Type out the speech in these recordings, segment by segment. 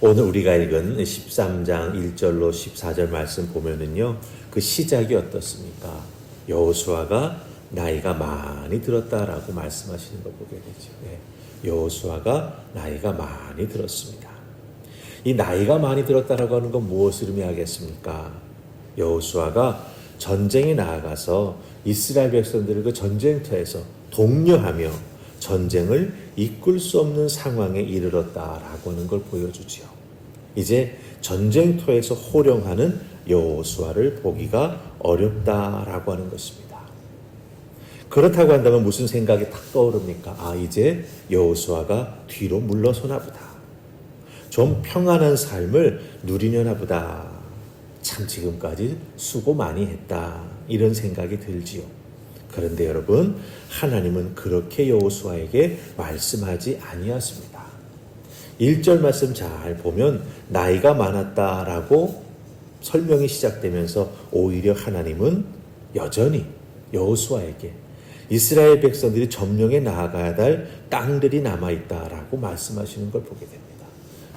오늘 우리가 읽은 13장 1절로 14절 말씀 보면은요, 그 시작이 어떻습니까? 여호수아가 나이가 많이 들었다라고 말씀하시는 걸 보게 되죠. 여호수아가 나이가 많이 들었습니다. 이 나이가 많이 들었다라고 하는 건 무엇을 의미하겠습니까? 여호수아가 전쟁에 나아가서 이스라엘 백성들을 그 전쟁터에서 독려하며 전쟁을 이끌 수 없는 상황에 이르렀다라고 하는 걸 보여주지요. 이제 전쟁터에서 호령하는 여호수아를 보기가 어렵다라고 하는 것입니다. 그렇다고 한다면 무슨 생각이 딱 떠오릅니까? 이제 여호수아가 뒤로 물러서나 보다. 좀 평안한 삶을 누리려나 보다. 참 지금까지 수고 많이 했다. 이런 생각이 들지요. 그런데 여러분, 하나님은 그렇게 여호수아에게 말씀하지 아니하십니다. 1절 말씀 잘 보면 나이가 많았다라고 설명이 시작되면서 오히려 하나님은 여전히 여호수아에게 이스라엘 백성들이 점령해 나아가야 할 땅들이 남아있다라고 말씀하시는 걸 보게 됩니다.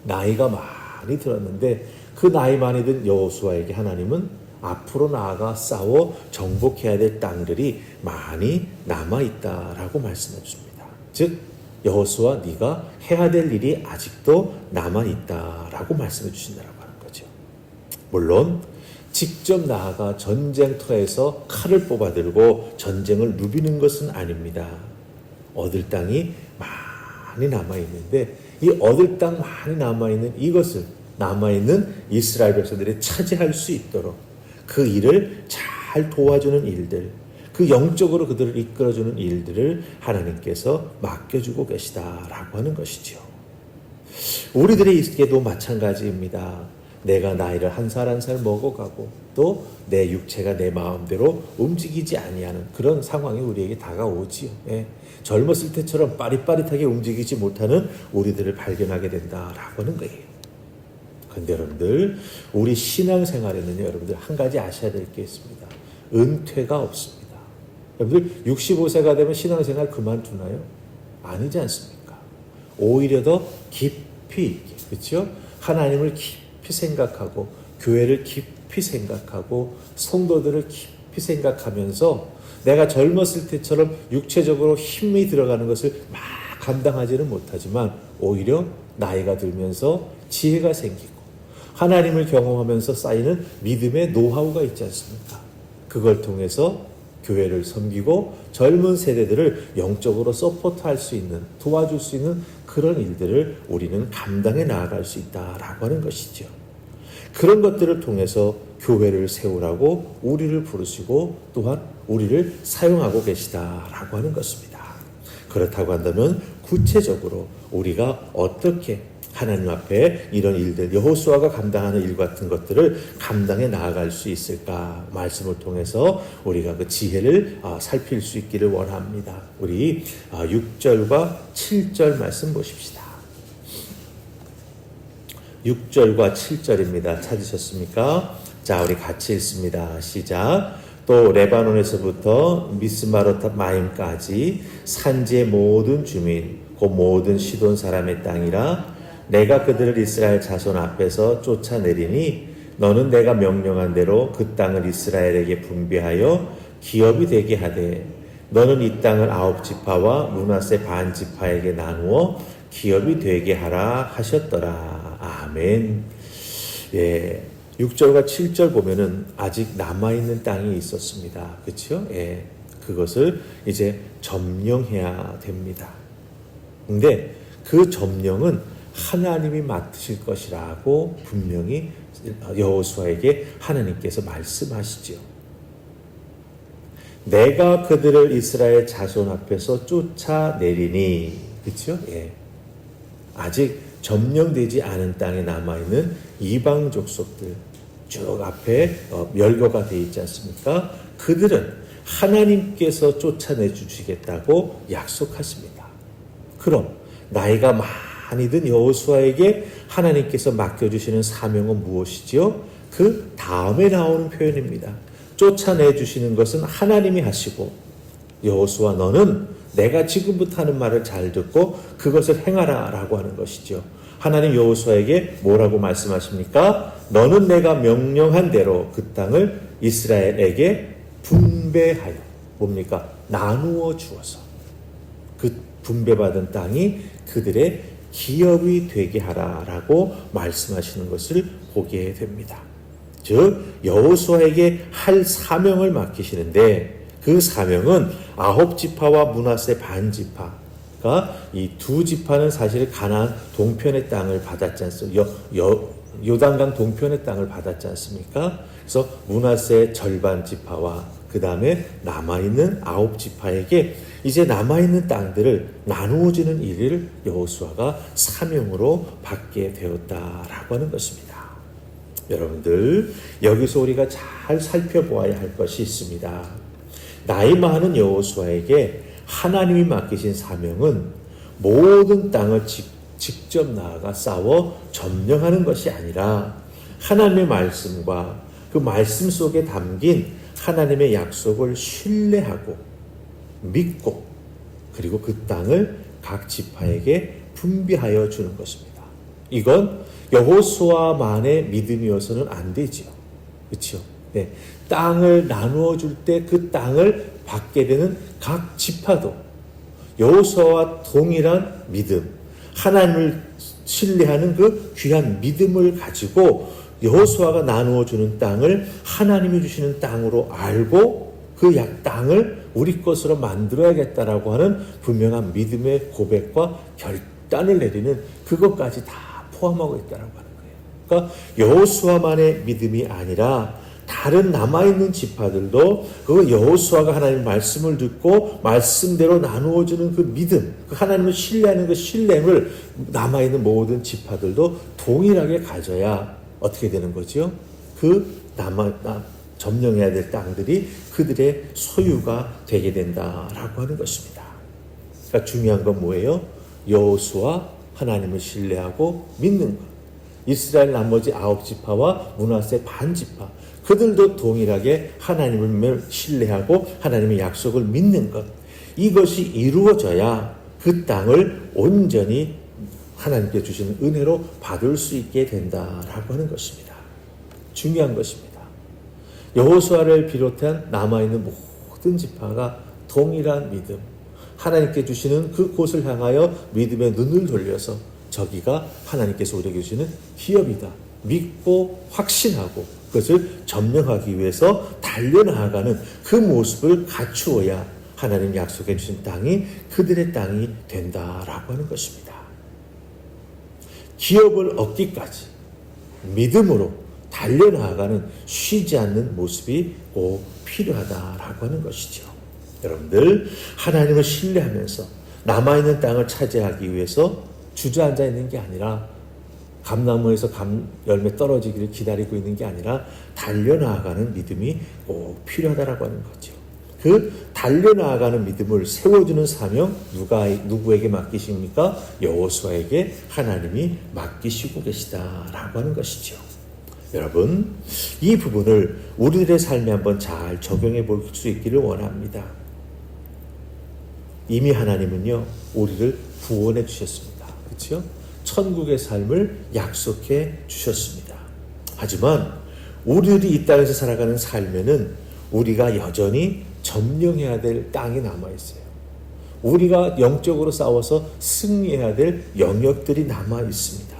나이가 많이 들었는데 그 나이 많이 든 여호수아에게 하나님은 앞으로 나아가 싸워 정복해야 될 땅들이 많이 남아있다라고 말씀해 줍니다. 즉 여호수아 네가 해야 될 일이 아직도 남아있다라고 말씀해 주신다라고 하는 거죠. 물론 직접 나아가 전쟁터에서 칼을 뽑아들고 전쟁을 누비는 것은 아닙니다. 얻을 땅이 많이 남아있는데 이 얻을 땅 많이 남아있는 이것을 남아있는 이스라엘 백성들이 차지할 수 있도록 그 일을 잘 도와주는 일들, 그 영적으로 그들을 이끌어주는 일들을 하나님께서 맡겨주고 계시다라고 하는 것이죠. 우리들에게도 마찬가지입니다. 내가 나이를 한 살 한 살 먹어가고 또 내 육체가 내 마음대로 움직이지 아니하는 그런 상황이 우리에게 다가오지요. 젊었을 때처럼 빠릿빠릿하게 움직이지 못하는 우리들을 발견하게 된다라고 하는 거예요. 그런데 여러분들, 우리 신앙생활에는요, 여러분들 한 가지 아셔야 될 게 있습니다. 은퇴가 없습니다. 여러분들 65세가 되면 신앙생활 그만두나요? 아니지 않습니까? 오히려 더 깊이 있게, 그렇죠? 하나님을 깊이 생각하고 교회를 깊이 생각하고 성도들을 깊이 생각하면서 내가 젊었을 때처럼 육체적으로 힘이 들어가는 것을 막 감당하지는 못하지만 오히려 나이가 들면서 지혜가 생기고 하나님을 경험하면서 쌓이는 믿음의 노하우가 있지 않습니까? 그걸 통해서 교회를 섬기고 젊은 세대들을 영적으로 서포트할 수 있는, 도와줄 수 있는 그런 일들을 우리는 감당해 나아갈 수 있다라고 하는 것이죠. 그런 것들을 통해서 교회를 세우라고 우리를 부르시고 또한 우리를 사용하고 계시다라고 하는 것입니다. 그렇다고 한다면 구체적으로 우리가 어떻게 하나님 앞에 이런 일들, 여호수아가 감당하는 일 같은 것들을 감당해 나아갈 수 있을까? 말씀을 통해서 우리가 그 지혜를 살필 수 있기를 원합니다. 우리 6절과 7절 말씀 보십시다. 6절과 7절입니다. 찾으셨습니까? 자, 우리 같이 읽습니다. 시작. 또 레바논에서부터 미스마롯마임까지 산지의 모든 주민, 그 모든 시돈 사람의 땅이라 내가 그들을 이스라엘 자손 앞에서 쫓아내리니 너는 내가 명령한 대로 그 땅을 이스라엘에게 분배하여 기업이 되게 하되 너는 이 땅을 9지파와 므낫세 반 지파에게 나누어 기업이 되게 하라 하셨더라. 아멘. 6절과 7절 보면은 아직 남아있는 땅이 있었습니다. 그렇죠? 그것을 이제 점령해야 됩니다. 근데 그 점령은 하나님이 맡으실 것이라고 분명히 여호수아에게 하나님께서 말씀하시죠. 내가 그들을 이스라엘 자손 앞에서 쫓아내리니, 그렇죠? 아직 점령되지 않은 땅에 남아있는 이방 족속들 쭉 앞에 멸거가 되어 있지 않습니까? 그들은 하나님께서 쫓아내 주시겠다고 약속하십니다. 그럼 나이가 많이 든 여호수아에게 하나님께서 맡겨주시는 사명은 무엇이지요? 그 다음에 나오는 표현입니다. 쫓아내 주시는 것은 하나님이 하시고 여호수아 너는 내가 지금부터 하는 말을 잘 듣고 그것을 행하라라고 하는 것이죠. 하나님 여호수아에게 뭐라고 말씀하십니까? 너는 내가 명령한 대로 그 땅을 이스라엘에게 분배하여 뭡니까? 나누어 주어서 그 분배받은 땅이 그들의 기업이 되게 하라라고 말씀하시는 것을 보게 됩니다. 즉 여호수아에게 할 사명을 맡기시는데 그 사명은 9지파와 므낫세 반지파가 이 두 지파는 사실 가나안 동편의 땅을 받았지 않습니까? 요단강 동편의 땅을 받았지 않습니까? 그래서 므낫세 절반 지파와 그 다음에 남아있는 9지파에게 이제 남아있는 땅들을 나누어주는 일을 여호수아가 사명으로 받게 되었다라고 하는 것입니다. 여러분들 여기서 우리가 잘 살펴보아야 할 것이 있습니다. 나이 많은 여호수아에게 하나님이 맡기신 사명은 모든 땅을 직접 나아가 싸워 점령하는 것이 아니라 하나님의 말씀과 그 말씀 속에 담긴 하나님의 약속을 신뢰하고 믿고 그리고 그 땅을 각 지파에게 분배하여 주는 것입니다. 이건 여호수아만의 믿음이어서는 안 되지요. 그렇죠? 네. 땅을 나누어 줄 때 그 땅을 받게 되는 각 지파도 여호수아와 동일한 믿음, 하나님을 신뢰하는 그 귀한 믿음을 가지고 여호수아가 나누어 주는 땅을 하나님이 주시는 땅으로 알고 그 땅을 우리 것으로 만들어야겠다라고 하는 분명한 믿음의 고백과 결단을 내리는 그것까지 다 포함하고 있다라고 하는 거예요. 그러니까 여호수아만의 믿음이 아니라 다른 남아있는 지파들도 그 여호수아가 하나님의 말씀을 듣고 말씀대로 나누어주는 그 믿음, 그 하나님을 신뢰하는 그 신뢰를 남아있는 모든 지파들도 동일하게 가져야 어떻게 되는 거죠? 그 점령해야 될 땅들이 그들의 소유가 되게 된다라고 하는 것입니다. 그러니까 중요한 건 뭐예요? 여호수아 하나님을 신뢰하고 믿는 것. 이스라엘 나머지 9지파와 므낫세 반지파 그들도 동일하게 하나님을 신뢰하고 하나님의 약속을 믿는 것. 이것이 이루어져야 그 땅을 온전히 하나님께 주시는 은혜로 받을 수 있게 된다라고 하는 것입니다. 중요한 것입니다. 여호수아를 비롯한 남아있는 모든 지파가 동일한 믿음, 하나님께 주시는 그 곳을 향하여 믿음의 눈을 돌려서 저기가 하나님께서 우리에게 주시는 기업이다. 믿고 확신하고 그것을 점령하기 위해서 달려나가는 그 모습을 갖추어야 하나님 약속해 주신 땅이 그들의 땅이 된다라고 하는 것입니다. 기업을 얻기까지 믿음으로 달려나가는 쉬지 않는 모습이 꼭 필요하다라고 하는 것이죠. 여러분들 하나님을 신뢰하면서 남아있는 땅을 차지하기 위해서 주저앉아 있는 게 아니라 감나무에서 열매 떨어지기를 기다리고 있는 게 아니라 달려나가는 믿음이 꼭 필요하다라고 하는 거죠. 그 달려나가는 믿음을 세워주는 사명 누구에게 맡기십니까? 여호수아에게 하나님이 맡기시고 계시다라고 하는 것이죠. 여러분 이 부분을 우리들의 삶에 한번 잘 적용해 볼 수 있기를 원합니다. 이미 하나님은요 우리를 구원해 주셨습니다. 그렇죠? 천국의 삶을 약속해 주셨습니다. 하지만 우리들이 이 땅에서 살아가는 삶에는 우리가 여전히 점령해야 될 땅이 남아있어요. 우리가 영적으로 싸워서 승리해야 될 영역들이 남아있습니다.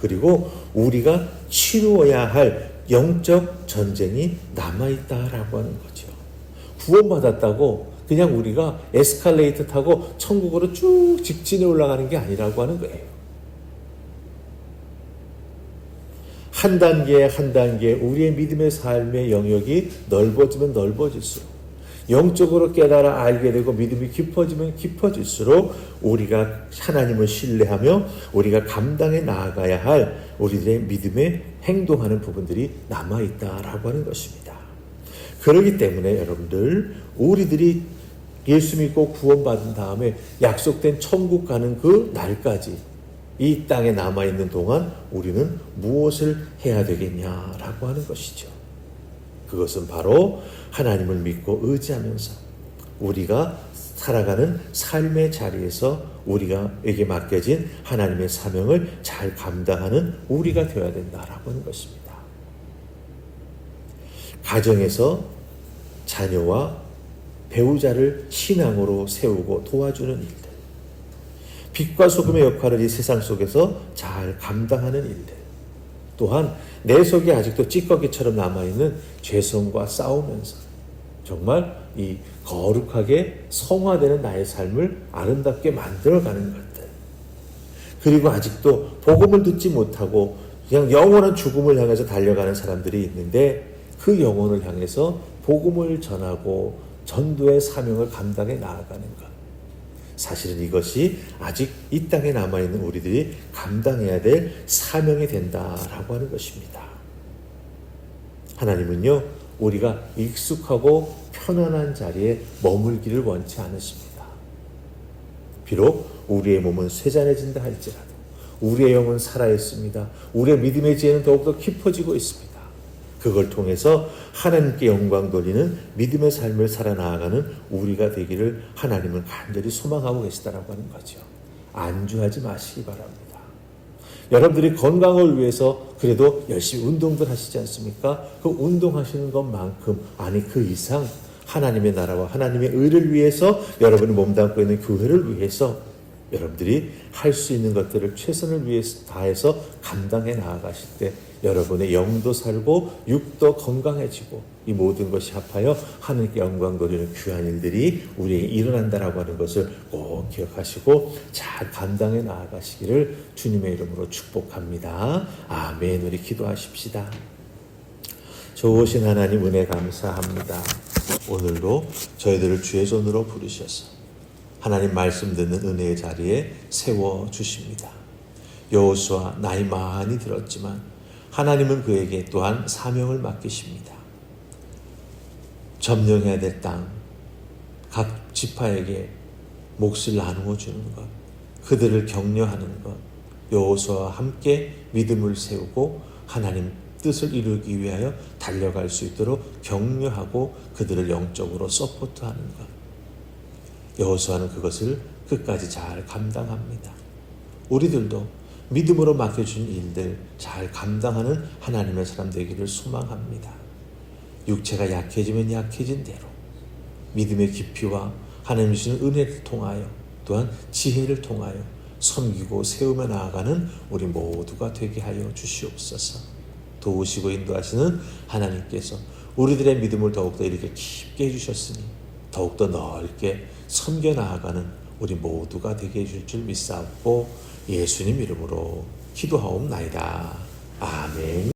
그리고 우리가 치루어야 할 영적 전쟁이 남아있다라고 하는 거죠. 구원받았다고 그냥 우리가 에스컬레이터 타고 천국으로 쭉 직진해 올라가는 게 아니라고 하는 거예요. 한 단계 한 단계 우리의 믿음의 삶의 영역이 넓어지면 넓어질수록 영적으로 깨달아 알게 되고 믿음이 깊어지면 깊어질수록 우리가 하나님을 신뢰하며 우리가 감당해 나아가야 할 우리들의 믿음에 행동하는 부분들이 남아있다라고 하는 것입니다. 그렇기 때문에 여러분들 우리들이 예수 믿고 구원받은 다음에 약속된 천국 가는 그 날까지 이 땅에 남아있는 동안 우리는 무엇을 해야 되겠냐라고 하는 것이죠. 그것은 바로 하나님을 믿고 의지하면서 우리가 살아가는 삶의 자리에서 우리가에게 맡겨진 하나님의 사명을 잘 감당하는 우리가 되어야 된다라고 하는 것입니다. 가정에서 자녀와 배우자를 신앙으로 세우고 도와주는 일들, 빛과 소금의 역할을 이 세상 속에서 잘 감당하는 일들, 또한 내 속에 아직도 찌꺼기처럼 남아있는 죄성과 싸우면서 정말 이 거룩하게 성화되는 나의 삶을 아름답게 만들어가는 것들, 그리고 아직도 복음을 듣지 못하고 그냥 영원한 죽음을 향해서 달려가는 사람들이 있는데 그 영혼을 향해서 복음을 전하고 전도의 사명을 감당해 나아가는 것, 사실은 이것이 아직 이 땅에 남아있는 우리들이 감당해야 될 사명이 된다라고 하는 것입니다. 하나님은요, 우리가 익숙하고 편안한 자리에 머물기를 원치 않으십니다. 비록 우리의 몸은 쇠잔해진다 할지라도 우리의 영은 살아있습니다. 우리의 믿음의 지혜는 더욱더 깊어지고 있습니다. 그걸 통해서 하나님께 영광 돌리는 믿음의 삶을 살아나가는 우리가 되기를 하나님은 간절히 소망하고 계시다라고 하는 거죠. 안주하지 마시기 바랍니다. 여러분들이 건강을 위해서 그래도 열심히 운동들 하시지 않습니까? 그 운동하시는 것만큼, 아니 그 이상 하나님의 나라와 하나님의 의를 위해서, 여러분이 몸담고 있는 교회를 위해서 여러분들이 할 수 있는 것들을 최선을 위해서 다해서 감당해 나아가실 때 여러분의 영도 살고 육도 건강해지고 이 모든 것이 합하여 하나님께 영광 돌리는 귀한 일들이 우리에게 일어난다라고 하는 것을 꼭 기억하시고 잘 감당해 나아가시기를 주님의 이름으로 축복합니다. 아멘. 우리 기도하십시다. 좋으신 하나님 은혜 감사합니다. 오늘도 저희들을 주의 손으로 부르셔서 하나님 말씀 듣는 은혜의 자리에 세워주십니다. 여호수아 나이 많이 들었지만 하나님은 그에게 또한 사명을 맡기십니다. 점령해야 될 땅, 각 지파에게 몫을 나누어 주는 것, 그들을 격려하는 것, 여호수아와 함께 믿음을 세우고 하나님 뜻을 이루기 위하여 달려갈 수 있도록 격려하고 그들을 영적으로 서포트하는 것, 여호수아는 그것을 끝까지 잘 감당합니다. 우리들도 믿음으로 맡겨준 일들 잘 감당하는 하나님의 사람 되기를 소망합니다. 육체가 약해지면 약해진 대로 믿음의 깊이와 하나님 주시는 은혜를 통하여 또한 지혜를 통하여 섬기고 세우며 나아가는 우리 모두가 되게 하여 주시옵소서. 도우시고 인도하시는 하나님께서 우리들의 믿음을 더욱더 이렇게 깊게 해주셨으니 더욱더 넓게 섬겨 나아가는 우리 모두가 되게 해줄 줄 믿사옵고 예수님 이름으로 기도하옵나이다. 아멘.